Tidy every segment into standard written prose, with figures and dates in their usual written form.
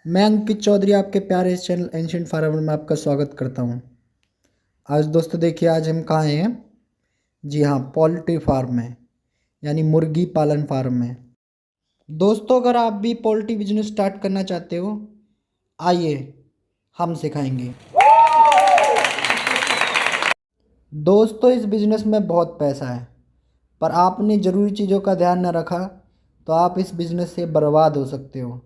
मैं अंकित चौधरी आपके प्यारे इस चैनल एंशिएंट फार्मर में आपका स्वागत करता हूं। आज दोस्तों देखिए, आज हम कहाँ हैं? जी हाँ, पोल्ट्री फार्म में, यानी मुर्गी पालन फार्म में। दोस्तों, अगर आप भी पोल्ट्री बिजनेस स्टार्ट करना चाहते हो, आइए हम सिखाएंगे। दोस्तों, इस बिज़नेस में बहुत पैसा है, पर आपने ज़रूरी चीज़ों का ध्यान न रखा तो आप इस बिज़नेस से बर्बाद हो सकते हो।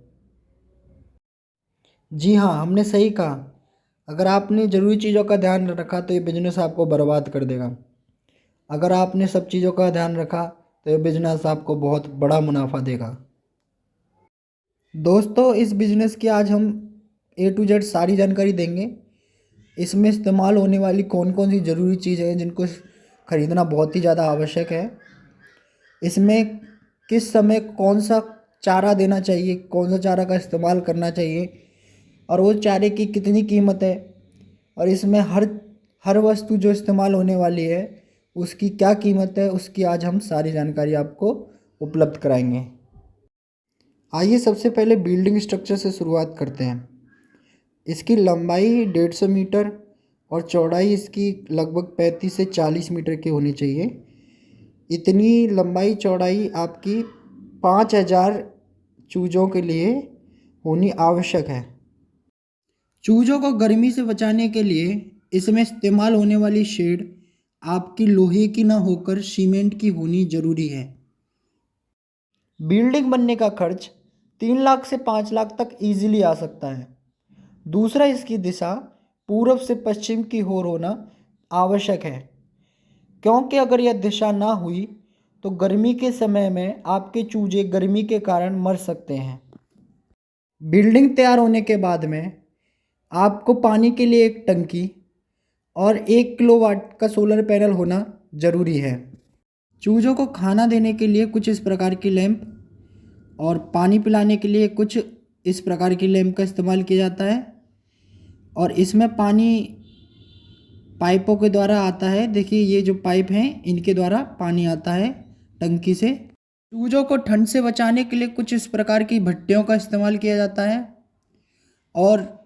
जी हाँ, हमने सही कहा। अगर आपने ज़रूरी चीज़ों का ध्यान न रखा तो ये बिज़नेस आपको बर्बाद कर देगा। अगर आपने सब चीज़ों का ध्यान रखा तो ये बिज़नेस आपको बहुत बड़ा मुनाफा देगा। दोस्तों, इस बिज़नेस की आज हम A to Z सारी जानकारी देंगे। इसमें इस्तेमाल होने वाली कौन कौन सी ज़रूरी चीज़ें हैं जिनको ख़रीदना बहुत ही ज़्यादा आवश्यक है। इसमें किस समय कौन सा चारा देना चाहिए, कौन सा चारा का इस्तेमाल करना चाहिए, और वो चारे की कितनी कीमत है, और इसमें हर हर वस्तु जो इस्तेमाल होने वाली है उसकी क्या कीमत है, उसकी आज हम सारी जानकारी आपको उपलब्ध कराएंगे। आइए सबसे पहले बिल्डिंग स्ट्रक्चर से शुरुआत करते हैं। इसकी लंबाई 150 मीटर और चौड़ाई इसकी लगभग 35 से 40 मीटर की होनी चाहिए। इतनी लंबाई चौड़ाई आपकी 5000 चूज़ों के लिए होनी आवश्यक है। चूज़ों को गर्मी से बचाने के लिए इसमें इस्तेमाल होने वाली शेड आपकी लोहे की ना होकर सीमेंट की होनी ज़रूरी है। बिल्डिंग बनने का खर्च 3 लाख से 5 लाख तक इजीली आ सकता है। दूसरा, इसकी दिशा पूर्व से पश्चिम की ओर होना आवश्यक है, क्योंकि अगर यह दिशा ना हुई तो गर्मी के समय में आपके चूजे गर्मी के कारण मर सकते हैं। बिल्डिंग तैयार होने के बाद में आपको पानी के लिए एक टंकी और 1 किलोवाट का सोलर पैनल होना ज़रूरी है। चूज़ों को खाना देने के लिए कुछ इस प्रकार की लैंप और पानी पिलाने के लिए कुछ इस प्रकार की लैंप का इस्तेमाल किया जाता है, और इसमें पानी पाइपों के द्वारा आता है। देखिए, ये जो पाइप हैं इनके द्वारा पानी आता है टंकी से। चूज़ों को ठंड से बचाने के लिए कुछ इस प्रकार की भट्टियों का इस्तेमाल किया जाता है, और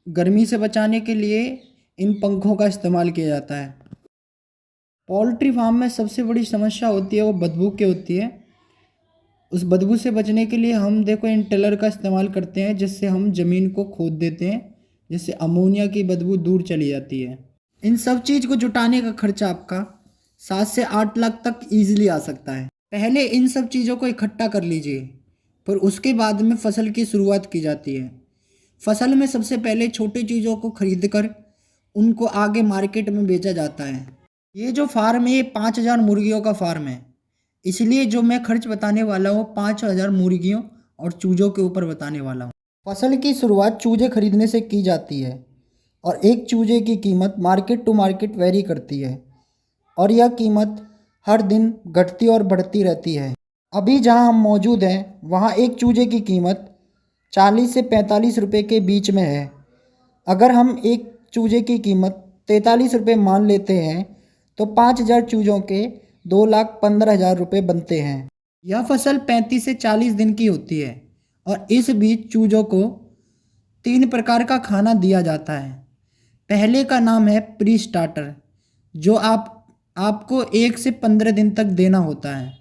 गर्मी से बचाने के लिए इन पंखों का इस्तेमाल किया जाता है। पोल्ट्री फार्म में सबसे बड़ी समस्या होती है वो बदबू की होती है। उस बदबू से बचने के लिए हम देखो इन टेलर का इस्तेमाल करते हैं, जिससे हम ज़मीन को खोद देते हैं, जिससे अमोनिया की बदबू दूर चली जाती है। इन सब चीज़ को जुटाने का खर्चा आपका 7 से 8 लाख तक ईजिली आ सकता है। पहले इन सब चीज़ों को इकट्ठा कर लीजिए, फिर उसके बाद में फसल की शुरुआत की जाती है। फसल में सबसे पहले छोटी चीज़ों को खरीद कर उनको आगे मार्केट में बेचा जाता है। ये जो फार्म है ये 5000 मुर्गियों का फार्म है, इसलिए जो मैं खर्च बताने वाला हूँ 5000 मुर्गियों और चूज़ों के ऊपर बताने वाला हूँ। फसल की शुरुआत चूज़े खरीदने से की जाती है, और एक चूज़े की कीमत मार्केट टू मार्केट वेरी करती है, और यह कीमत हर दिन घटती और बढ़ती रहती है। अभी जहाँ हम मौजूद हैं वहाँ एक चूज़े की कीमत 40 से 45 रुपये के बीच में है। अगर हम एक चूज़े की कीमत 43 रुपये मान लेते हैं तो 5000 चूज़ों के 2,15,000 रुपये बनते हैं। यह फसल 35 से 40 दिन की होती है, और इस बीच चूज़ों को 3 प्रकार का खाना दिया जाता है। पहले का नाम है प्री स्टार्टर, जो आपको 1 से 15 दिन तक देना होता है।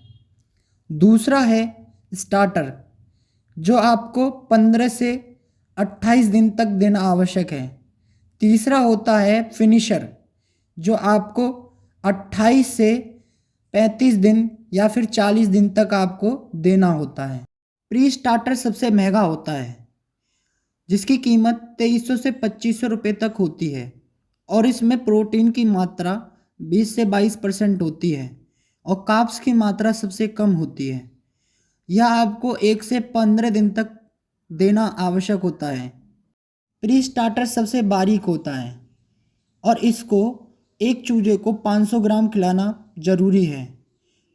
दूसरा है स्टार्टर, जो आपको 15 से 28 दिन तक देना आवश्यक है। तीसरा होता है फिनिशर, जो आपको 28 से 35 दिन या फिर 40 दिन तक आपको देना होता है। प्री स्टार्टर सबसे महंगा होता है, जिसकी कीमत 2300 से 2500 रुपये तक होती है, और इसमें प्रोटीन की मात्रा 20 से 22% होती है, और कार्ब्स की मात्रा सबसे कम होती है। यह आपको 1 से 15 दिन तक देना आवश्यक होता है। प्री स्टार्टर सबसे बारीक होता है, और इसको एक चूजे को 500 ग्राम खिलाना ज़रूरी है।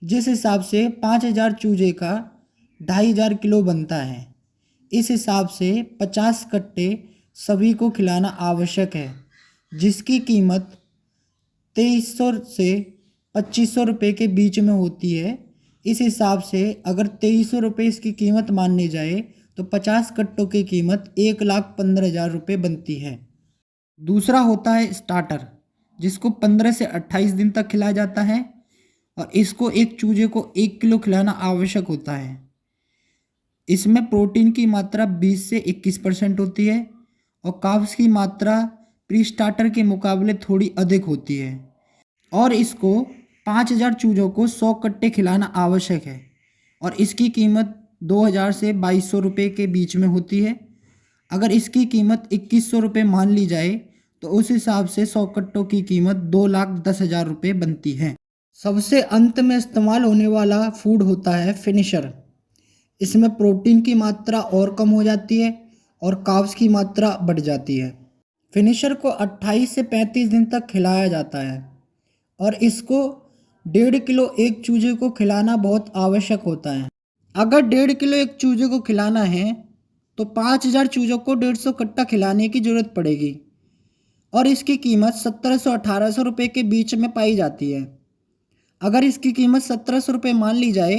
जिस हिसाब से 5000 चूजे का 2500 किलो बनता है, इस हिसाब से 50 कट्टे सभी को खिलाना आवश्यक है, जिसकी कीमत 2300 से 2500 रुपये के बीच में होती है। इस हिसाब से अगर 2300 रुपये इसकी कीमत मानने जाए तो 50 कट्टों की कीमत 1,15,000 रुपये बनती है। दूसरा होता है स्टार्टर, जिसको 15 से 28 दिन तक खिलाया जाता है और इसको एक चूजे को 1 किलो खिलाना आवश्यक होता है। इसमें प्रोटीन की मात्रा 20 से 21% होती है और कार्ब्स की मात्रा प्री स्टार्टर के मुकाबले थोड़ी अधिक होती है और इसको 5,000 चूजों को 100 कट्टे खिलाना आवश्यक है और इसकी कीमत 2,000 से 2,200 रुपये के बीच में होती है। अगर इसकी कीमत 2,100 रुपये मान ली जाए तो उस हिसाब से 100 कट्टों की कीमत 2,10,000 रुपये बनती है। सबसे अंत में इस्तेमाल होने वाला फूड होता है फिनिशर। इसमें प्रोटीन की मात्रा और कम हो जाती है और कार्ब्स की मात्रा बढ़ जाती है। फिनिशर को 28 से 35 दिन तक खिलाया जाता है और इसको 1.5 किलो एक चूजे को खिलाना बहुत आवश्यक होता है। अगर 1.5 किलो एक चूजे को खिलाना है तो 5,000 चूजों को 150 कट्टा खिलाने की ज़रूरत पड़ेगी और इसकी कीमत 1,700-1,800 रुपये के बीच में पाई जाती है। अगर इसकी कीमत 1,700 रुपये मान ली जाए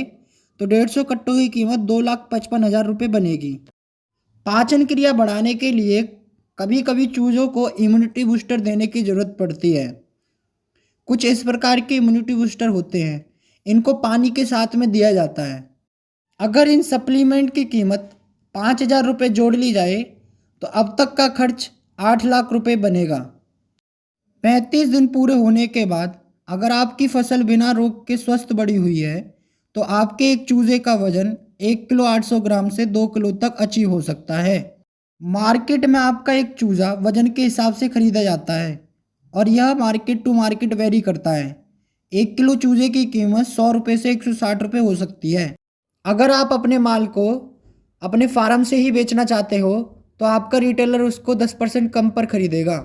तो 150 कट्टों की कीमत 2,55,000 रुपये बनेगी। पाचन क्रिया बढ़ाने के लिए कभी कभी चूजों को इम्यूनिटी बूस्टर देने की ज़रूरत पड़ती है। कुछ इस प्रकार के इम्यूनिटी बूस्टर होते हैं, इनको पानी के साथ में दिया जाता है। अगर इन सप्लीमेंट की कीमत 5,000 रुपये जोड़ ली जाए तो अब तक का खर्च 8 लाख रुपये बनेगा। 35 दिन पूरे होने के बाद अगर आपकी फसल बिना रोग के स्वस्थ बढ़ी हुई है तो आपके एक चूजे का वजन 1 किलो 800 ग्राम से 2 किलो तक अचीव हो सकता है। मार्केट में आपका एक चूजा वजन के हिसाब से खरीदा जाता है और यह मार्केट टू मार्केट वेरी करता है। 1 किलो चूजे की कीमत 100 रुपये से 160 रुपये हो सकती है। अगर आप अपने माल को अपने फार्म से ही बेचना चाहते हो तो आपका रिटेलर उसको 10% कम पर खरीदेगा।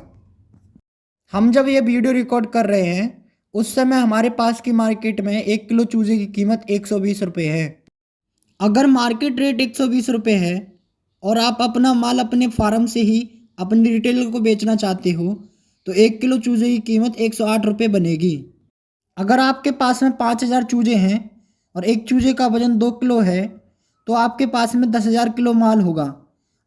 हम जब ये वीडियो रिकॉर्ड कर रहे हैं उस समय हमारे पास की मार्केट में 1 किलो चूजे की कीमत 120 रुपये है। अगर मार्केट रेट 120 रुपये है और आप अपना माल अपने फार्म से ही अपने रिटेलर को बेचना चाहते हो तो 1 किलो चूजे की कीमत 108 रुपये बनेगी। अगर आपके पास में 5,000 चूजे हैं और एक चूजे का वजन 2 किलो है तो आपके पास में 10,000 किलो माल होगा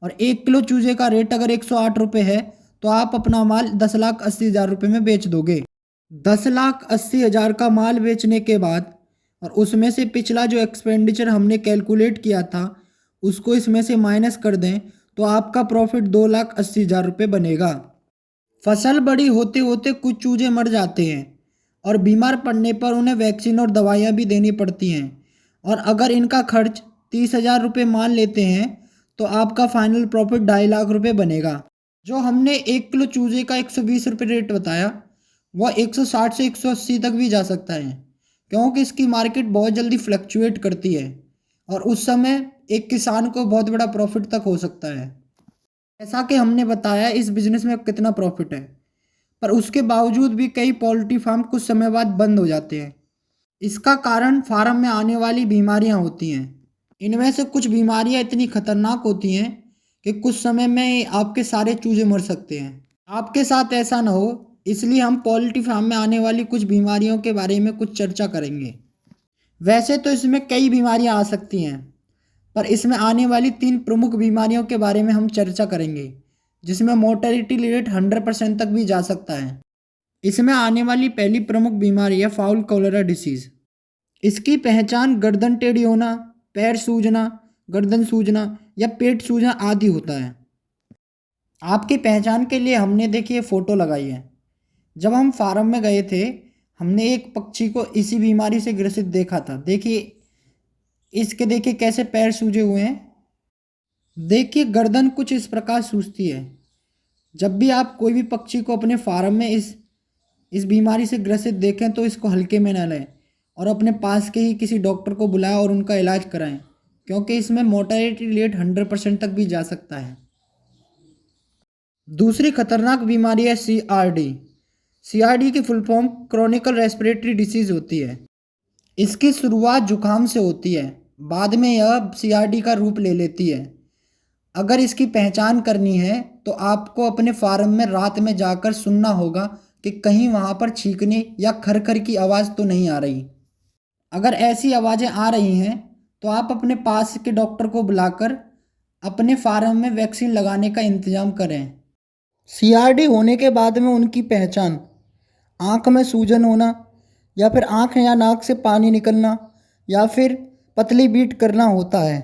और 1 किलो चूजे का रेट अगर 108 रुपये है तो आप अपना माल 10,80,000 रुपये में बेच दोगे। 10,80,000 का माल बेचने के बाद और उसमें से पिछला जो एक्सपेंडिचर हमने कैलकुलेट किया था उसको इसमें से माइनस कर दें तो आपका प्रॉफिट 2,80,000 रुपये बनेगा। फसल बड़ी होते होते कुछ चूजे मर जाते हैं और बीमार पड़ने पर उन्हें वैक्सीन और दवाइयाँ भी देनी पड़ती हैं और अगर इनका खर्च 30,000 रुपये मान लेते हैं तो आपका फाइनल प्रॉफिट 2.5 लाख रुपये बनेगा। जो हमने 1 किलो चूजे का 120 रुपये रेट बताया वह 160 से 180 तक भी जा सकता है क्योंकि इसकी मार्केट बहुत जल्दी फ्लक्चुएट करती है और उस समय एक किसान को बहुत बड़ा प्रॉफिट तक हो सकता है। जैसा कि हमने बताया इस बिज़नेस में कितना प्रॉफिट है, पर उसके बावजूद भी कई पोल्ट्री फार्म कुछ समय बाद बंद हो जाते हैं। इसका कारण फार्म में आने वाली बीमारियां होती हैं। इनमें से कुछ बीमारियां इतनी खतरनाक होती हैं कि कुछ समय में आपके सारे चूजे मर सकते हैं। आपके साथ ऐसा ना हो इसलिए हम पोल्ट्री फार्म में आने वाली कुछ बीमारियों के बारे में कुछ चर्चा करेंगे। वैसे तो इसमें कई बीमारियां आ सकती हैं पर इसमें आने वाली 3 प्रमुख बीमारियों के बारे में हम चर्चा करेंगे जिसमें मोर्टेलिटी रेट 100% तक भी जा सकता है। इसमें आने वाली पहली प्रमुख बीमारी है फाउल कॉलरा डिसीज़। इसकी पहचान गर्दन टेढ़ी होना, पैर सूजना, गर्दन सूजना या पेट सूजना आदि होता है। आपकी पहचान के लिए हमने देखिए फ़ोटो लगाई है। जब हम फार्म में गए थे हमने एक पक्षी को इसी बीमारी से ग्रसित देखा था। देखिए कैसे पैर सूजे हुए हैं। देखिए गर्दन कुछ इस प्रकार सूजती है। जब भी आप कोई भी पक्षी को अपने फार्म में इस बीमारी से ग्रसित देखें तो इसको हल्के में न लें और अपने पास के ही किसी डॉक्टर को बुलाएं और उनका इलाज कराएं क्योंकि इसमें मोर्टेलिटी रेट 100% तक भी जा सकता है। दूसरी खतरनाक बीमारी है CRD। CRD की full form Chronicle respiratory disease होती है। इसकी शुरुआत जुकाम से होती है, बाद में यह CRD का रूप ले लेती है। अगर इसकी पहचान करनी है तो आपको अपने फार्म में रात में जाकर सुनना होगा कि कहीं वहाँ पर छींकने या खरखर की आवाज़ तो नहीं आ रही। अगर ऐसी आवाज़ें आ रही हैं तो आप अपने पास के डॉक्टर को बुलाकर अपने फार्म में वैक्सीन लगाने का इंतजाम करें। सीआरडी होने के बाद में उनकी पहचान आँख में सूजन होना या फिर आँख या नाक से पानी निकलना या फिर पतली बीट करना होता है।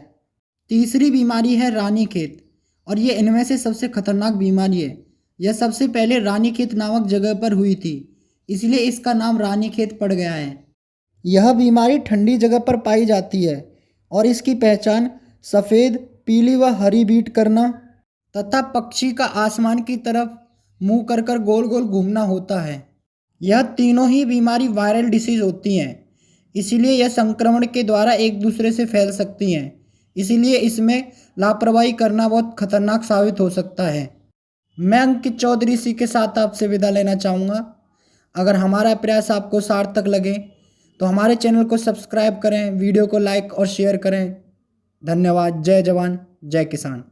तीसरी बीमारी है रानीखेत और ये इनमें से सबसे खतरनाक बीमारी है। यह सबसे पहले रानीखेत नामक जगह पर हुई थी, इसलिए इसका नाम रानीखेत पड़ गया है। यह बीमारी ठंडी जगह पर पाई जाती है और इसकी पहचान सफ़ेद, पीली व हरी बीट करना तथा पक्षी का आसमान की तरफ मुंह कर कर गोल गोल घूमना होता है। यह तीनों ही बीमारी वायरल डिसीज होती हैं, इसीलिए यह संक्रमण के द्वारा एक दूसरे से फैल सकती हैं। इसीलिए इसमें लापरवाही करना बहुत खतरनाक साबित हो सकता है। मैं अंकित चौधरी इसी के साथ आपसे विदा लेना चाहूँगा। अगर हमारा प्रयास आपको सार्थक लगे तो हमारे चैनल को सब्सक्राइब करें, वीडियो को लाइक और शेयर करें। धन्यवाद। जय जवान, जय किसान।